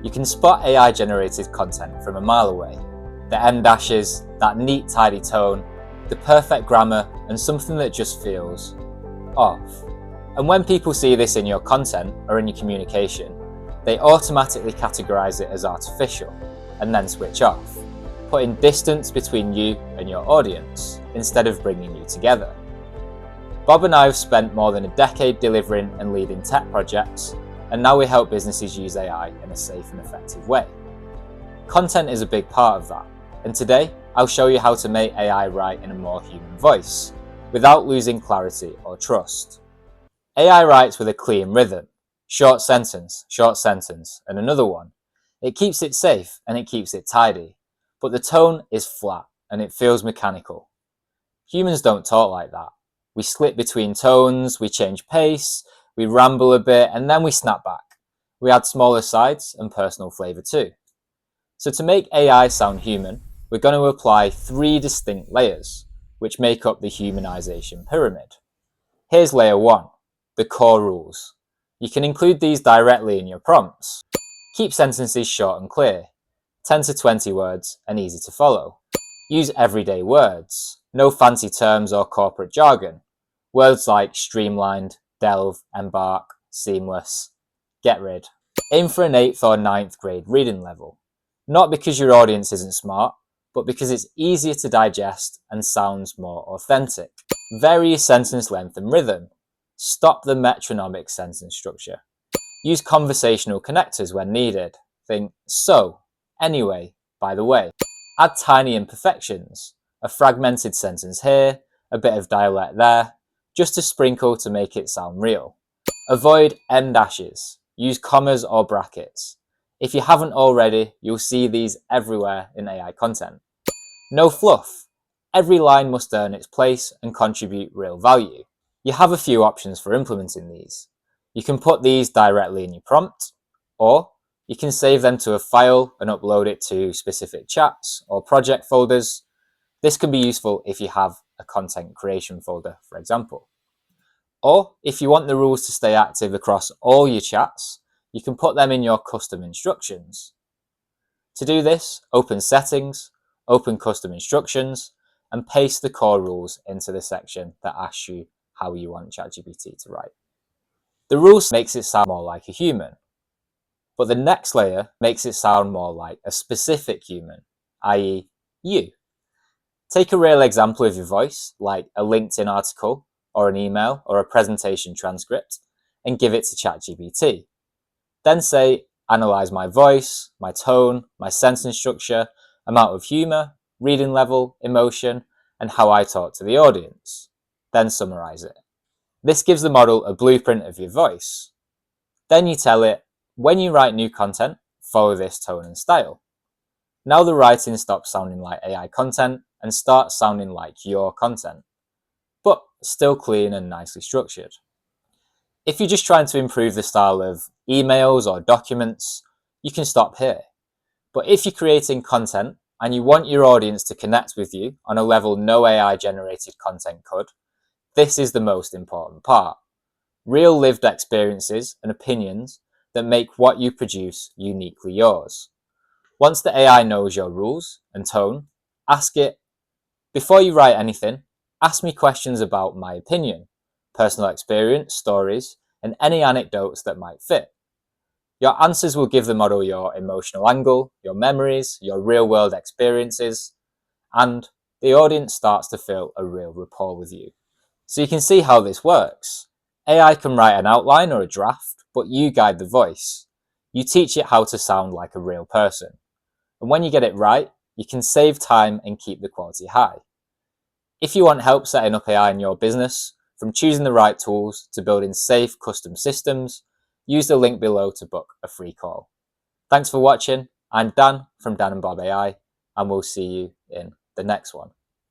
You can spot AI-generated content from a mile away. The em dashes, that neat, tidy tone, the perfect grammar, and something that just feels off. And when people see this in your content or in your communication, they automatically categorize it as artificial and then switch off, putting distance between you and your audience instead of bringing you together. Bob and I have spent more than a decade delivering and leading tech projects, and now we help businesses use AI in a safe and effective way. Content is a big part of that, and today I'll show you how to make AI write in a more human voice, without losing clarity or trust. AI writes with a clean rhythm, short sentence, and another one. It keeps it safe and it keeps it tidy, but the tone is flat and it feels mechanical. Humans don't talk like that. We slip between tones, we change pace, we ramble a bit, and then we snap back. We add smaller sides and personal flavour too. So to make AI sound human, we're going to apply 3 distinct layers, which make up the humanization pyramid. Here's layer 1, the core rules. You can include these directly in your prompts. Keep sentences short and clear, 10 to 20 words and easy to follow. Use everyday words, no fancy terms or corporate jargon. Words like streamlined, delve, embark, seamless, get rid. Aim for an 8th or 9th grade reading level. Not because your audience isn't smart, but because it's easier to digest and sounds more authentic. Vary your sentence length and rhythm. Stop the metronomic sentence structure. Use conversational connectors when needed. Think so, anyway, by the way. Add tiny imperfections. A fragmented sentence here, a bit of dialect there, just a sprinkle to make it sound real. Avoid em dashes. Use commas or brackets. If you haven't already, you'll see these everywhere in AI content. No fluff. Every line must earn its place and contribute real value. You have a few options for implementing these. You can put these directly in your prompt, or you can save them to a file and upload it to specific chats or project folders. This can be useful if you have a content creation folder, for example. Or if you want the rules to stay active across all your chats, you can put them in your custom instructions. To do this, open Settings, open Custom Instructions, and paste the core rules into the section that asks you how you want ChatGPT to write. The rules makes it sound more like a human, but the next layer makes it sound more like a specific human, i.e. you. Take a real example of your voice, like a LinkedIn article, or an email, or a presentation transcript, and give it to ChatGPT. Then say, analyze my voice, my tone, my sentence structure, amount of humour, reading level, emotion, and how I talk to the audience. Then summarize it. This gives the model a blueprint of your voice. Then you tell it, when you write new content, follow this tone and style. Now the writing stops sounding like AI content and starts sounding like your content, but still clean and nicely structured. If you're just trying to improve the style of emails or documents, you can stop here. But if you're creating content and you want your audience to connect with you on a level no AI-generated content could, this is the most important part. Real lived experiences and opinions that make what you produce uniquely yours. Once the AI knows your rules and tone, ask it, before you write anything, ask me questions about my opinion, personal experience, stories, and any anecdotes that might fit. Your answers will give the model your emotional angle, your memories, your real-world experiences, and the audience starts to feel a real rapport with you. So you can see how this works. AI can write an outline or a draft, but you guide the voice. You teach it how to sound like a real person. And when you get it right, you can save time and keep the quality high. If you want help setting up AI in your business, from choosing the right tools to building safe custom systems, use the link below to book a free call. Thanks for watching. I'm Dan from Dan and Bob AI, and we'll see you in the next one.